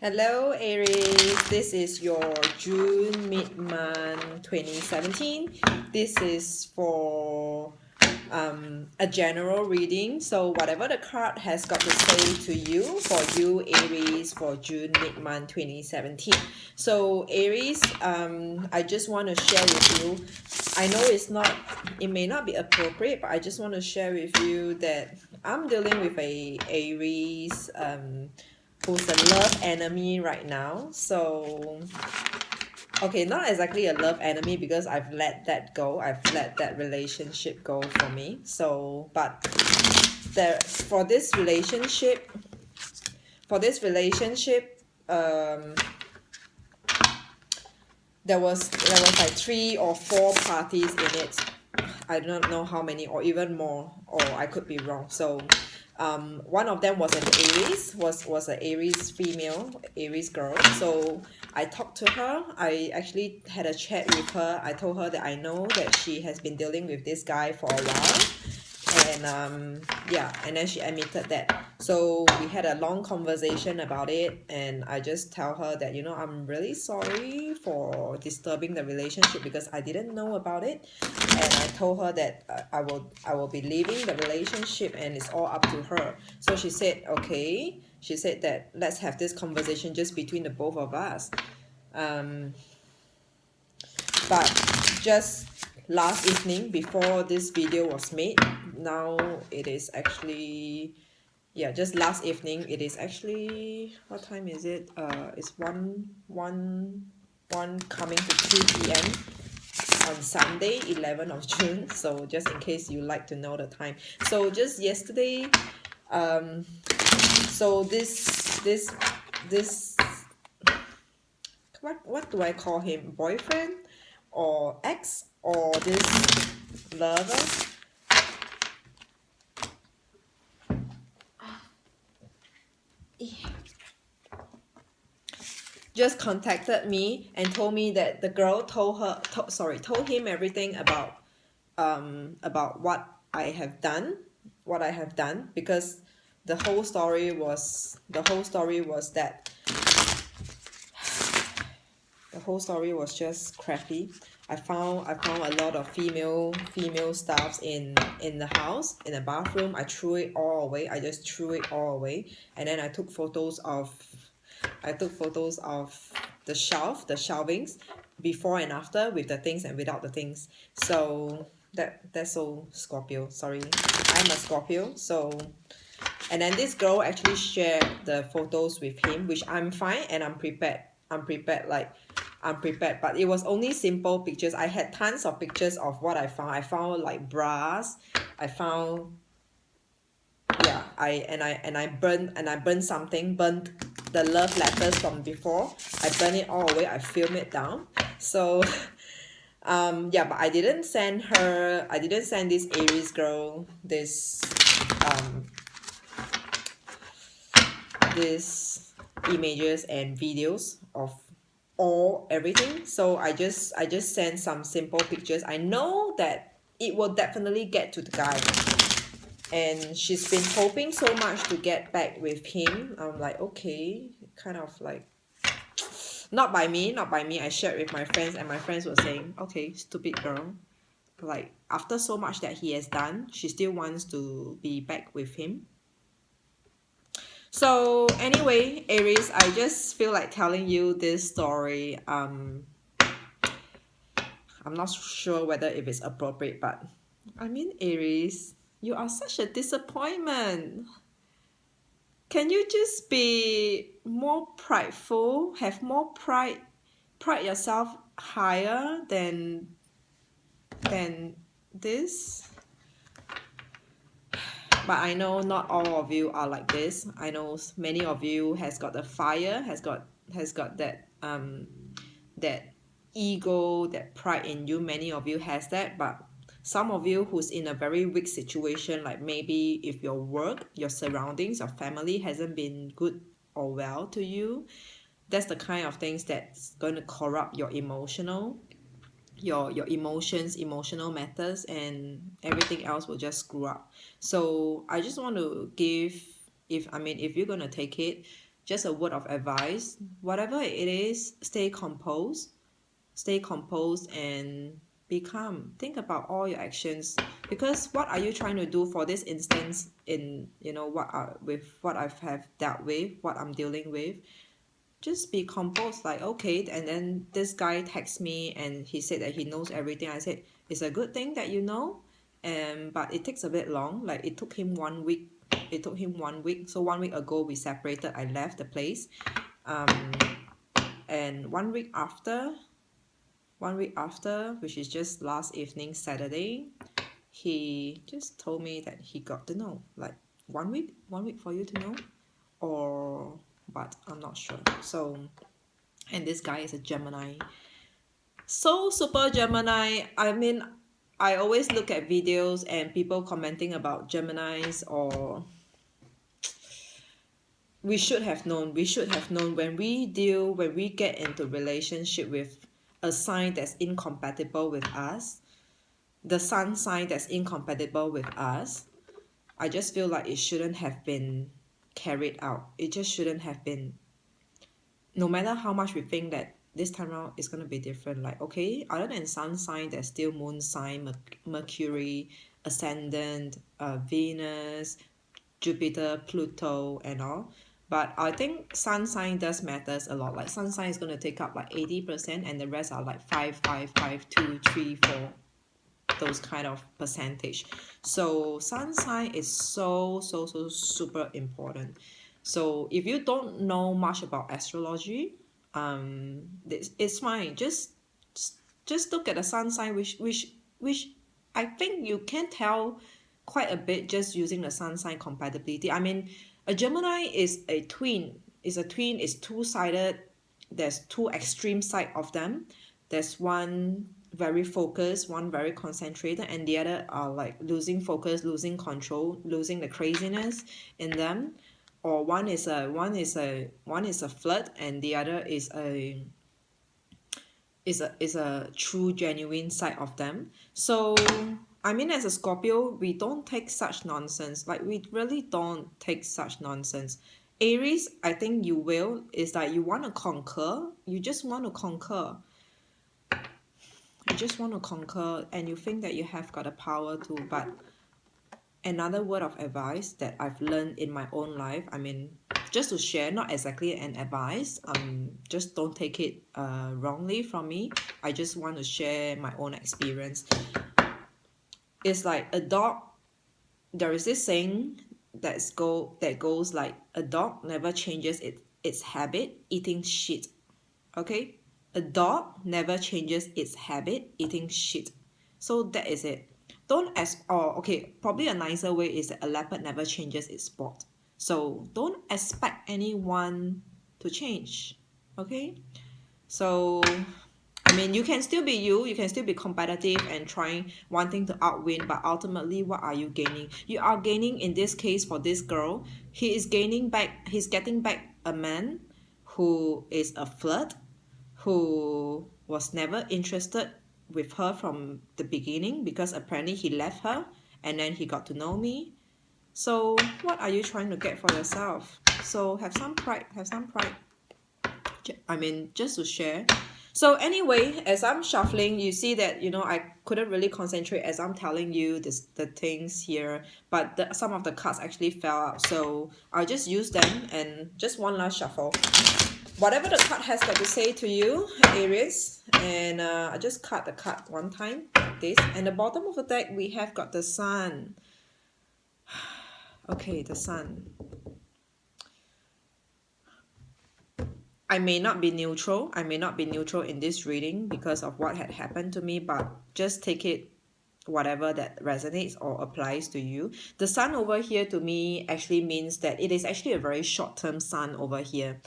Hello Aries, this is your June mid-month 2017. This is for a general reading, so whatever the card has got to say to you, for you Aries, for June mid-month 2017. So Aries, I just want to share with you, I know it may not be appropriate, but I just want to share with you that I'm dealing with a Aries who's a love enemy right now. So, okay, not exactly a love enemy because I've let that go. I've let that relationship go for me. So, but there for this relationship, there was like 3 or 4 parties in it. I don't know how many or even more, or I could be wrong. So one of them was an Aries, was an Aries female, Aries girl. So I talked to her. I actually had a chat with her. I told her that I know that she has been dealing with this guy for a while, and yeah, and then she admitted that. So we had a long conversation about it, and I just tell her that, I'm really sorry for disturbing the relationship because I didn't know about it, and I told her that I will be leaving the relationship and it's all up to her. So she said okay. She said that let's have this conversation just between the both of us. um but just last evening, before this video was made, now it is actually, yeah, just last evening, it is actually, what time is it? It's 1 coming to 2 p.m on Sunday, 11th of June. So just in case you like to know the time. So just yesterday, so this what do I call him? Boyfriend or ex or this lover? Just contacted me and told me that the girl told him everything about what I have done, because the whole story was just crappy. I found a lot of female stuffs in the house, in the bathroom. I threw it all away. I just threw it all away, and then I took photos of the shelvings, before and after, with the things and without the things. So that's so Scorpio. Sorry, I'm a Scorpio. So, and then this girl actually shared the photos with him, which I'm fine and I'm prepared. I'm prepared, but it was only simple pictures. I had tons of pictures of what I found. I found like bras. I found, yeah, I burned something, burned the love letters from before. I burned it all away. I filmed it down. So yeah, but I didn't send this Aries girl um this images and videos of everything. So I just sent some simple pictures. I know that it will definitely get to the guy, and she's been hoping so much to get back with him. I'm like, okay, kind of like, not by me. I shared with my friends, and my friends were saying, okay, stupid girl, like after so much that he has done, she still wants to be back with him. So anyway, Aries, I just feel like telling you this story. I'm not sure whether if it's appropriate, but I mean, Aries, you are such a disappointment. Can you just be more prideful, have more pride yourself higher than this? But I know not all of you are like this. I know many of you has got the fire, has got that ego, that pride in you. Many of you has that, but some of you who's in a very weak situation, like maybe if your work, your surroundings, your family hasn't been good or well to you, that's the kind of things that's going to corrupt your emotions, emotional matters, and everything else will just screw up. So I just want to give, if you're gonna take it, just a word of advice. Whatever it is, stay composed. Stay composed and be calm. Think about all your actions, because what are you trying to do for this instance in, you know, with what I have dealt with, what I'm dealing with. Just be composed, like, okay. And then this guy texts me and he said that he knows everything. I said, it's a good thing that you know, but it takes a bit long. Like, it took him 1 week. It took him 1 week. So 1 week ago we separated. I left the place, and 1 week after, which is just last evening, Saturday, he just told me that he got to know. Like, 1 week for you to know, or, but I'm not sure. So, and this guy is a Gemini. So super Gemini. I mean, I always look at videos and people commenting about Geminis, or we should have known. We should have known when we get into relationship with a sign that's incompatible with us, the sun sign that's incompatible with us. I just feel like it shouldn't have been carried out. It just shouldn't have been. No matter how much we think that this time around is going to be different, like, okay, other than sun sign, there's still moon sign, Mercury, ascendant, Venus, Jupiter, Pluto, and all. But I think sun sign does matters a lot. Like, sun sign is going to take up like 80%, and the rest are like 5, 5, 5, 2, 3, 4, those kind of percentage. So sun sign is so super important. So if you don't know much about astrology, it's fine. Just look at the sun sign, which I think you can tell quite a bit just using the sun sign compatibility. I mean, a Gemini is a twin. Is two-sided. There's two extreme side of them. There's one very focused, one very concentrated, and the other are like losing focus, losing control, losing the craziness in them. Or one is a flirt, and the other is a true genuine side of them. So I mean, as a Scorpio, we don't take such nonsense. Like, we really don't take such nonsense. Aries, I think you will, is that you want to conquer. You just want to conquer. You just want to conquer, and you think that you have got the power to. But another word of advice that I've learned in my own life, I mean, just to share, not exactly an advice, just don't take it wrongly from me. I just want to share my own experience. It's like a dog. There is this saying that goes like, a dog never changes its habit eating shit. Okay, a dog never changes its habit eating shit. So that is it. Don't okay, probably a nicer way is that a leopard never changes its spot. So don't expect anyone to change. Okay, so I mean, you can still be you can still be competitive and wanting to outwin, but ultimately, what are you gaining? You are gaining, in this case, for this girl, he's getting back a man who is a flirt, who was never interested with her from the beginning, because apparently he left her and then he got to know me. So what are you trying to get for yourself? So have some pride. I mean, just to share. So anyway, as I'm shuffling, you see that, I couldn't really concentrate as I'm telling you the things here, but some of the cards actually fell out. So I'll just use them, and just one last shuffle. Whatever the card has got to say to you, Aries, and I just cut the card one time like this. And the bottom of the deck, we have got the Sun. Okay, the Sun. I may not be neutral. I may not be neutral in this reading because of what had happened to me, but just take it whatever that resonates or applies to you. The Sun over here to me actually means that it is actually a very short-term Sun over here.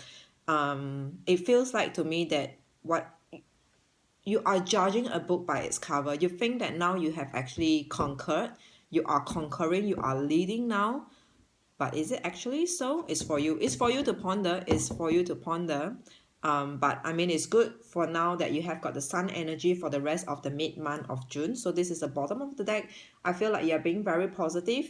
It feels like to me that what you are judging a book by its cover. You think that now you have actually conquered. You are conquering. You are leading now. But is it actually so? It's for you. It's for you to ponder. It's for you to ponder. But I mean, it's good for now that you have got the Sun energy for the rest of the mid-month of June. So this is the bottom of the deck. I feel like you're being very positive.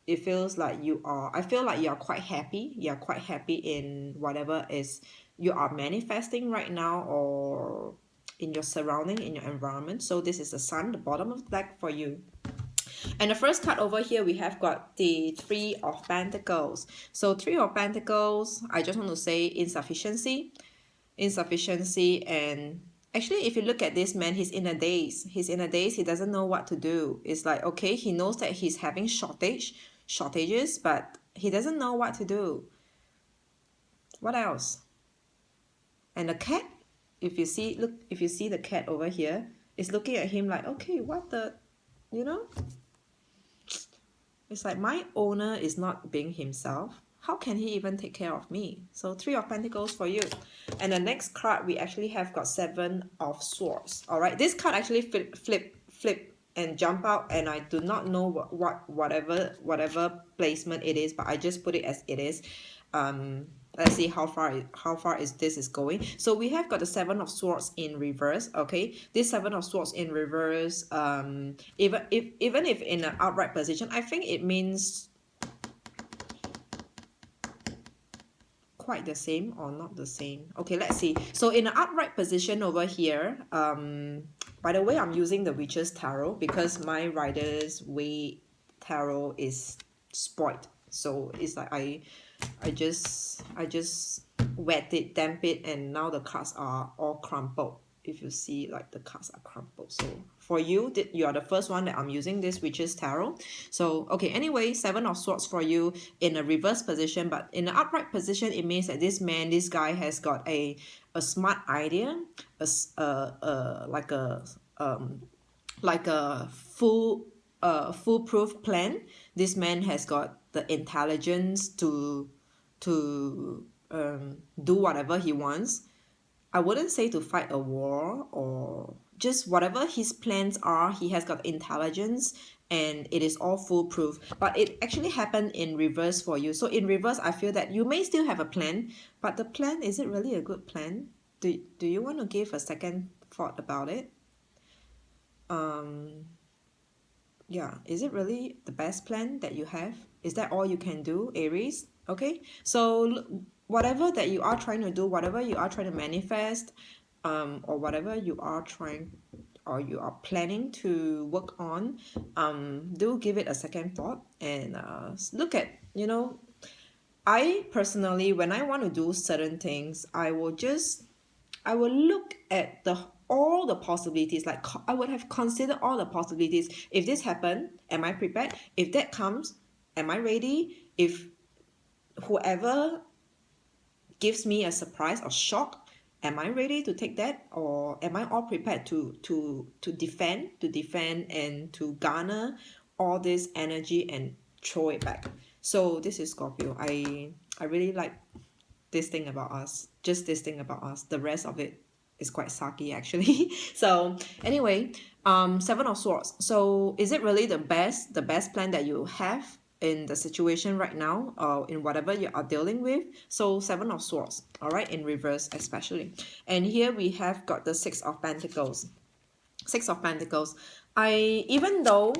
It it feels like you are, I feel like you're quite happy. You're quite happy in whatever is you are manifesting right now, or in your surrounding, in your environment. So this is the sun, the bottom of the deck for you. And the first card over here, we have got the Three of Pentacles. So Three of Pentacles, I just want to say insufficiency. And actually, if you look at this man, he's in a daze. He doesn't know what to do. It's like, okay, he knows that he's having shortages, but he doesn't know what to do. What else? And the cat, if you see the cat over here, is looking at him like, okay, what the, you know? It's like, my owner is not being himself. How can he even take care of me? So Three of Pentacles for you. And the next card, we actually have got Seven of Swords. All right, this card actually flip and jump out, and I do not know whatever placement it is, but I just put it as it is. Let's see how far is this is going. So we have got the Seven of Swords in reverse. Okay, this Seven of Swords in reverse, even if in an upright position, I think it means quite the same or not the same. Okay, let's see. So in an upright position over here, by the way, I'm using the Witch's Tarot because my Rider's Way Tarot is spoiled. So it's like I just wet it, damp it, and now the cards are all crumpled. If you see, like, the cards are crumpled. So for you, you are the first one that I'm using this Witch's Tarot. So okay, anyway, Seven of Swords for you in a reverse position, but in an upright position, it means that this guy has got a smart idea, like a foolproof plan. This man has got the intelligence to do whatever he wants. I wouldn't say to fight a war, or just whatever his plans are, he has got intelligence, and it is all foolproof. But it actually happened in reverse for you. So in reverse, I feel that you may still have a plan, but the plan, is it really a good plan? Do you want to give a second thought about it? Yeah, is it really the best plan that you have? Is that all you can do, Aries? Okay, so whatever that you are trying to do, whatever you are trying to manifest, or whatever you are trying, or you are planning to work on, do give it a second thought, and look at, I personally, when I want to do certain things, I will look at all the possibilities. Like, I would have considered all the possibilities. If this happened, am I prepared? If that comes, am I ready? If whoever gives me a surprise or shock, am I ready to take that? Or am I all prepared to defend and to garner all this energy and throw it back? So this is Scorpio. I really like this thing about us, just this thing about us. The rest of it is quite sucky, actually. So anyway, Seven of Swords. So is it really the best plan that you have in the situation right now, or in whatever you are dealing with? So Seven of Swords, all right, in reverse especially. And here we have got the Six of Pentacles. Six of Pentacles. Even though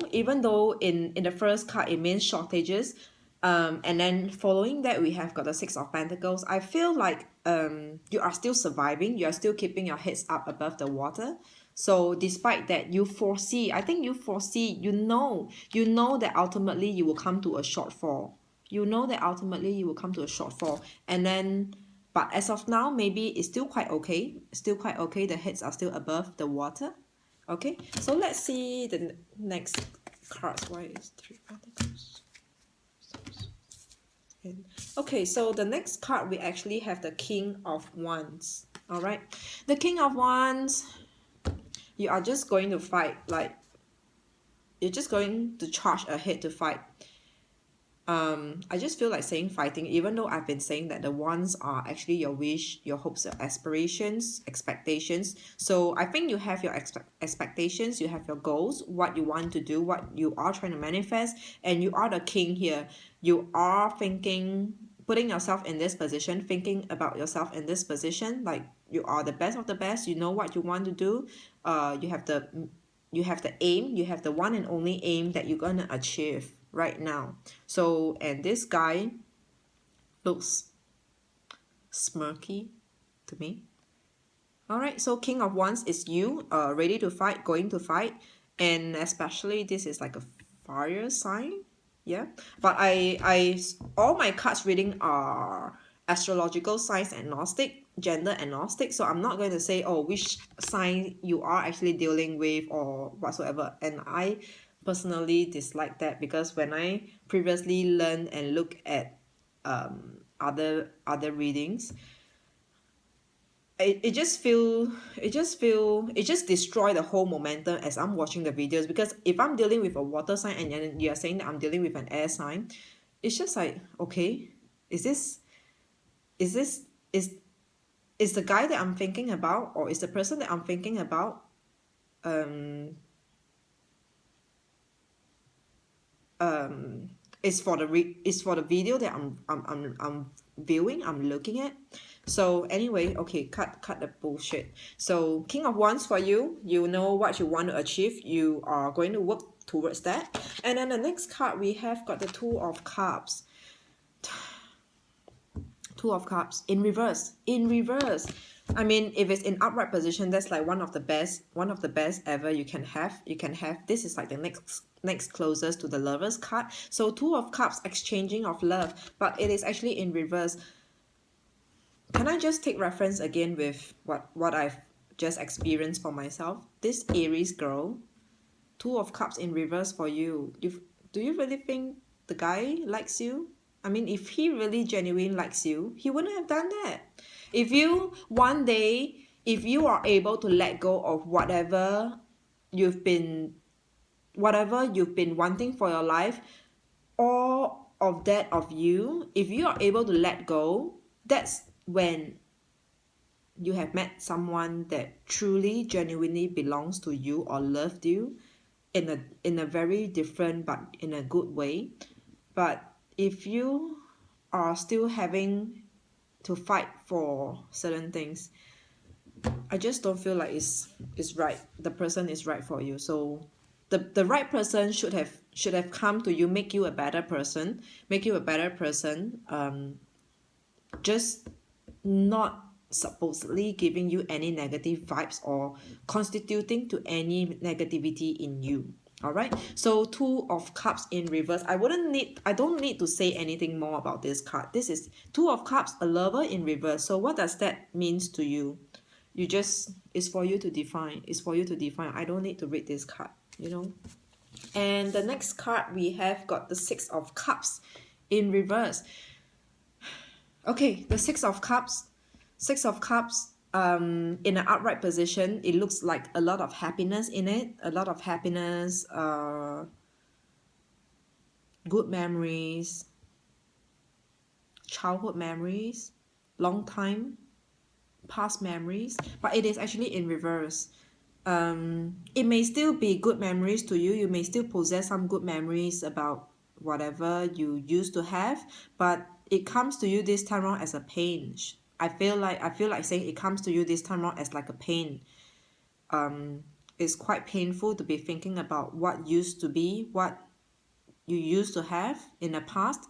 in the first card it means shortages, and then following that we have got the Six of Pentacles, I feel like you are still surviving, you are still keeping your heads up above the water. So despite that, you foresee, you know that ultimately you will come to a shortfall. And then, but as of now, maybe it's still quite okay. The heads are still above the water. Okay, so let's see the next cards. Why is Three Pentacles? Okay, so the next card, we actually have the King of Wands. All right, the King of Wands, you are just going to fight. Like, you're just going to charge ahead to fight. I just feel like saying fighting, even though I've been saying that the wands are actually your wish, your hopes, your aspirations, expectations. So I think you have your expectations, you have your goals, what you want to do, what you are trying to manifest, and you are the king here. You are putting yourself in this position, thinking about yourself in this position, like you are the best of the best, you know what you want to do, you have the aim, you have the one and only aim that you're going to achieve. right now. So, and this guy looks smirky to me. All right, so King of Wands is you, ready to fight, going to fight, and especially this is like a fire sign, yeah. But all my cards reading are astrological signs agnostic, gender agnostic. So I'm not going to say, oh, which sign you are actually dealing with or whatsoever. And I personally dislike that, because when I previously learned and look at other readings, it just destroy the whole momentum as I'm watching the videos. Because if I'm dealing with a water sign and then you're saying that I'm dealing with an air sign, it's just like, okay, is this is this is the guy that I'm thinking about, or is the person that I'm thinking about um is for the video that I'm viewing, I'm looking at. So anyway, okay, cut the bullshit. So King of Wands for you, you know what you want to achieve, you are going to work towards that. And then the next card we have got the Two of Cups. Two of Cups in reverse. In reverse. I mean, if it's in upright position, that's like one of the best ever you can have. You can have, this is like the next closest to the Lovers card. So Two of Cups, exchanging of love, but it is actually in reverse. Can I just take reference again with what I've just experienced for myself? This Aries girl, Two of Cups in reverse for you. Do you really think the guy likes you? I mean, if he really genuinely likes you, he wouldn't have done that. If you one day, if you are able to let go of you've been whatever you've been wanting for your life, all of that of you, if you are able to let go, that's when you have met someone that truly genuinely belongs to you or loved you in a very different but in a good way. But if you are still having to fight for certain things, I just don't feel like it's right. The person is right for you. So the right person should have come to you, make you a better person, just not supposedly giving you any negative vibes or constituting to any negativity in you. All right, so Two of Cups in reverse. I don't need to say anything more about this card. This is Two of Cups, a lover in reverse. So what does that means to you? You just, it's for you to define. I don't need to read this card, you know. And the next card we have got the Six of Cups in reverse. Okay, the Six of Cups. In an upright position, it looks like a lot of happiness in it. A lot of happiness, good memories, childhood memories, long time, past memories. But it is actually in reverse. It may still be good memories to you. You may still possess some good memories about whatever you used to have, but it comes to you this time around as a pain. I feel like saying it comes to you this time around as like a pain. It's quite painful to be thinking about what used to be, what you used to have in the past.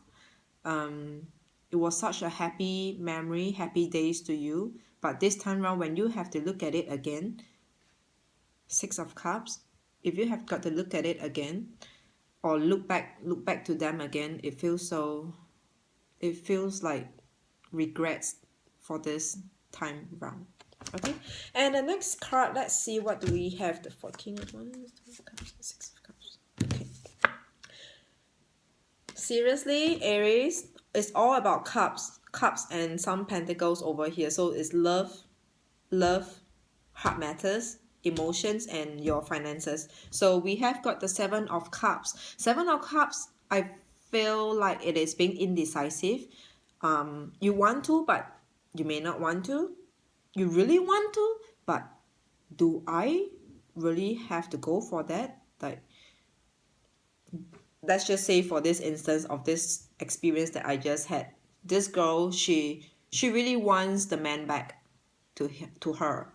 It was such a happy memory, happy days to you, but this time around when you have to look at it again, Six of Cups, if you have got to look at it again or look back to them again, it feels like regrets for this time round. Okay, and the next card, let's see what do we have. The 14 of Wands, Two of Cups, Six of Cups. Okay, seriously, Aries, it's all about cups and some pentacles over here. So it's love, heart matters, emotions, and your finances. So we have got the Seven of Cups. Seven of Cups, I feel like it is being indecisive. You want to, but you may not want to. You really want to, but do I really have to go for that? Like, let's just say for this instance of this experience that I just had, this girl, she really wants the man back to her.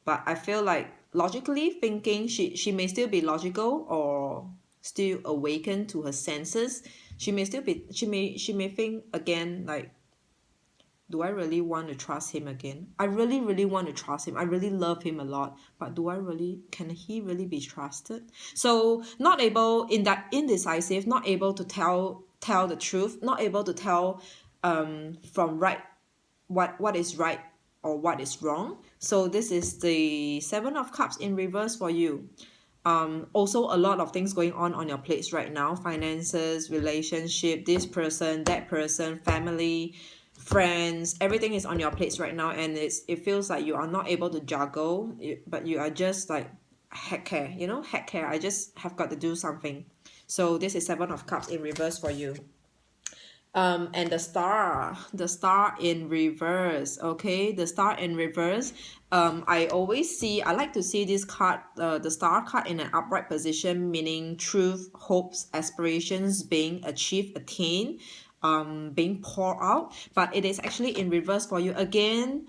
But I feel like logically thinking, she may still be logical, or still awakened to her senses, she may still be, she may think again like, do I really want to trust him again? I really, really want to trust him. I really love him a lot. But do I really, can he really be trusted? So not able, in that indecisive, not able to tell the truth, not able to tell from right, what is right or what is wrong. So this is the Seven of Cups in reverse for you. Also a lot of things going on your plates right now: finances, relationship, this person, that person, family, friends, everything is on your plates right now, and it feels like you are not able to juggle it, but you are just like, heck care, you know, heck care, I just have got to do something. So this is Seven of Cups in reverse for you. And the star in reverse. Okay, the star in reverse. I like to see this card, the star card, in an upright position, meaning truth, hopes, aspirations being achieved, attained, being poured out. But it is actually in reverse for you again,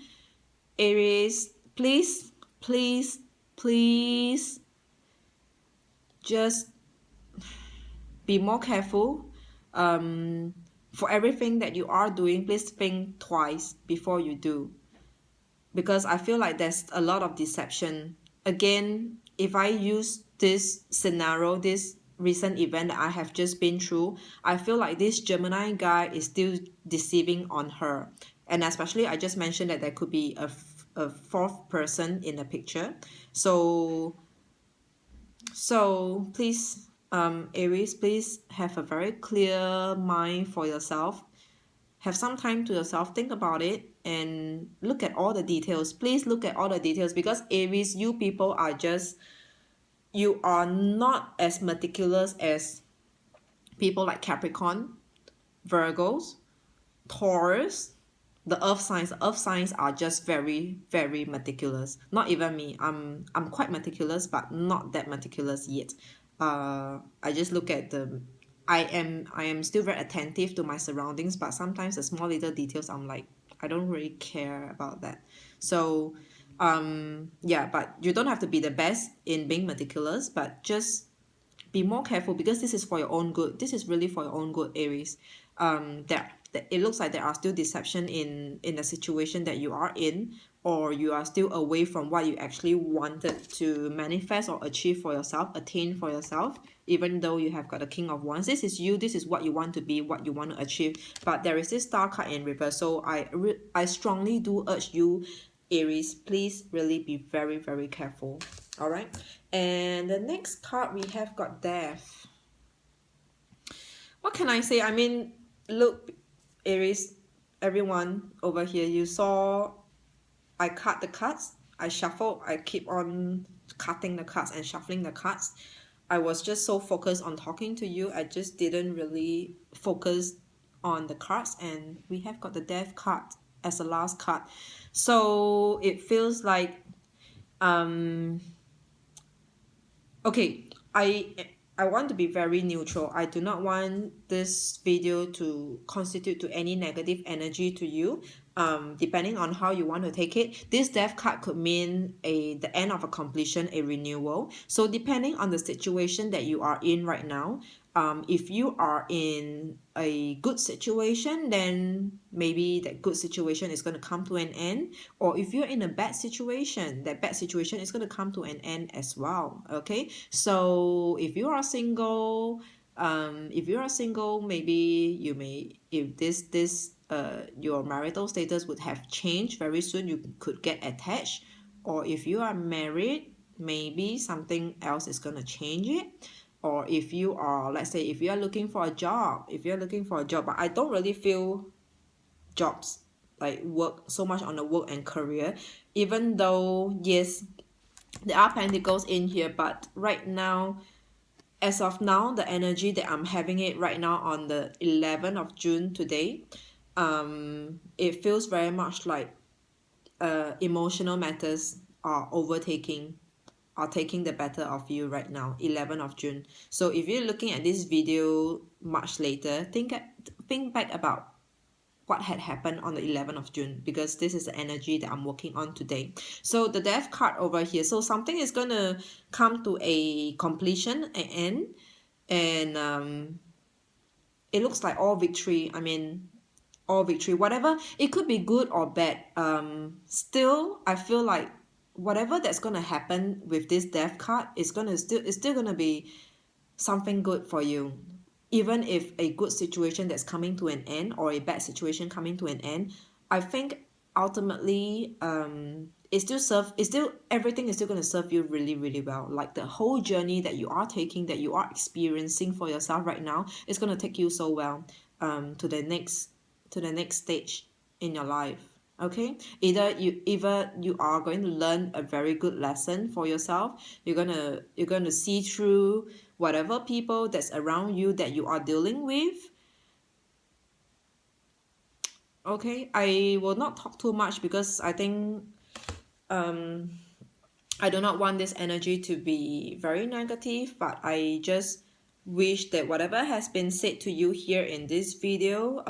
Aries. Please, please, please, just be more careful. For everything that you are doing, please think twice before you do, because I feel like there's a lot of deception. Again, if I use this scenario, this recent event that I have just been through, I feel like this Gemini guy is still deceiving on her. And especially, I just mentioned that there could be a fourth person in the picture. So please, Aries, please have a very clear mind for yourself. Have some time to yourself, think about it, and look at all the details. Please look at all the details, because Aries, you people are just, you are not as meticulous as people like Capricorn, Virgos, Taurus, the earth signs are just very, very meticulous. Not even me. I'm quite meticulous, but not that meticulous yet. I just look at the, I am still very attentive to my surroundings, but sometimes the small little details, I'm like, I don't really care about that. So yeah, but you don't have to be the best in being meticulous, but just be more careful, because this is for your own good. This is really for your own good, Aries. That it looks like there are still deception in the situation that you are in, or you are still away from what you actually wanted to manifest or achieve for yourself, attain for yourself. Even though you have got the King of Wands, this is you, this is what you want to be, what you want to achieve, but there is this star card in reverse. So I strongly do urge you, Aries, please really be very, very careful. All right. And the next card we have got Death. What can I say? I mean, look, Aries, everyone over here, you saw I cut the cards, I shuffled, I keep on cutting the cards and shuffling the cards. I was just so focused on talking to you, I just didn't really focus on the cards, and we have got the Death card as the last card. So it feels like okay, I want to be very neutral. I do not want this video to constitute to any negative energy to you. Depending on how you want to take it, this Death card could mean the end of a completion, a renewal. So depending on the situation that you are in right now, if you are in a good situation, then maybe that good situation is going to come to an end. Or if you're in a bad situation, that bad situation is going to come to an end as well. Okay, so if you are single, maybe you may, if this your marital status would have changed very soon, you could get attached. Or if you are married, maybe something else is going to change it. Or if you are, let's say, if you are looking for a job, but I don't really feel jobs, like work, so much on the work and career, even though yes, there are pentacles in here, but right now, as of now, the energy that I'm having it right now on the 11th of June today, it feels very much like emotional matters are taking the better of you right now, 11th of June. So if you're looking at this video much later, think back about what had happened on the 11th of June, because this is the energy that I'm working on today. So the Death card over here, so something is going to come to a completion, an end. And it looks like all victory. I mean, all victory, whatever. It could be good or bad. Still, I feel like whatever that's gonna happen with this death card is gonna still, it's still gonna be something good for you. Even if a good situation that's coming to an end or a bad situation coming to an end, I think ultimately it still serve, it's still, everything is still going to serve you really really well. Like the whole journey that you are taking, that you are experiencing for yourself right now, is going to take you so well to the next, to the next stage in your life. Okay, either you are going to learn a very good lesson for yourself. You're gonna see through whatever people that's around you that you are dealing with. Okay, I will not talk too much because I think um I do not want this energy to be very negative, but I just wish that whatever has been said to you here in this video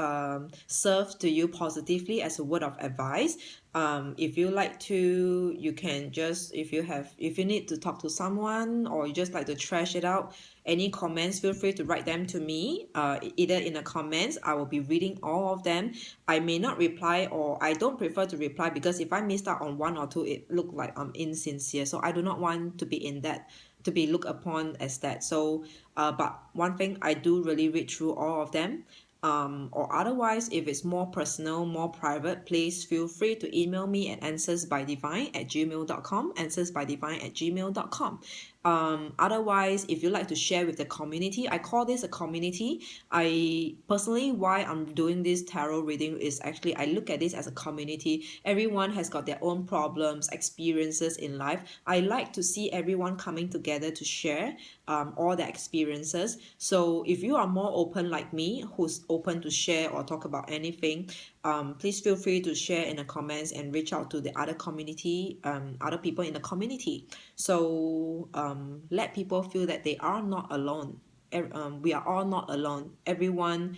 serves to you positively as a word of advice. If you like to, you can just, if you need to talk to someone or you just like to trash it out, any comments, feel free to write them to me, either in the comments. I will be reading all of them. I may not reply, or I don't prefer to reply, because if I missed out on one or two, it look like I'm insincere. So I do not want to be in that, to be looked upon as that. So but one thing, I do really read through all of them. Or otherwise, if it's more personal, more private, please feel free to email me at answersbydivine@gmail.com, answersbydivine@gmail.com. Otherwise, if you like to share with the community, I call this a community. I personally, why I'm doing this tarot reading is actually, I look at this as a community. Everyone has got their own problems, experiences in life. I like to see everyone coming together to share all their experiences. So if you are more open like me, who's open to share or talk about anything, please feel free to share in the comments and reach out to the other community, other people in the community. So let people feel that they are not alone. We are all not alone. Everyone,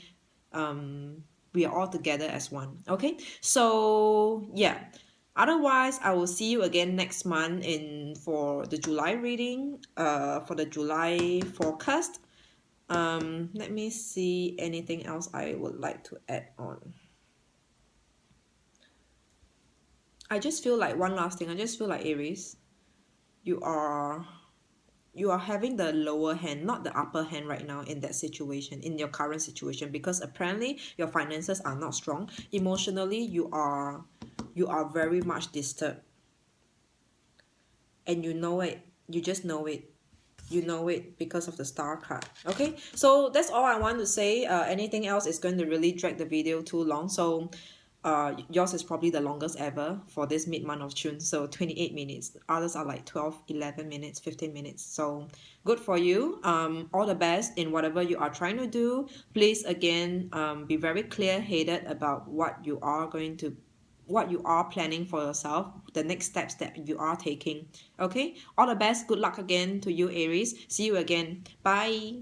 we are all together as one. Okay, so yeah. Otherwise, I will see you again next month in for the July reading, for the July forecast. Let me see anything else I would like to add on. I just feel like one last thing. I just feel like Aries, you are having the lower hand, not the upper hand right now in that situation, in your current situation, because apparently your finances are not strong. Emotionally, you are very much disturbed, and you know it. You just know it. You know it because of the star card. Okay, so that's all I want to say. Anything else is going to really drag the video too long. So yours is probably the longest ever for this mid-month of June, so 28 minutes. Others are like 12, 11 minutes, 15 minutes. So good for you. All the best in whatever you are trying to do. Please again, be very clear-headed about what you are going to, what you are planning for yourself, the next steps that you are taking. Okay, all the best. Good luck again to you, Aries. See you again. Bye.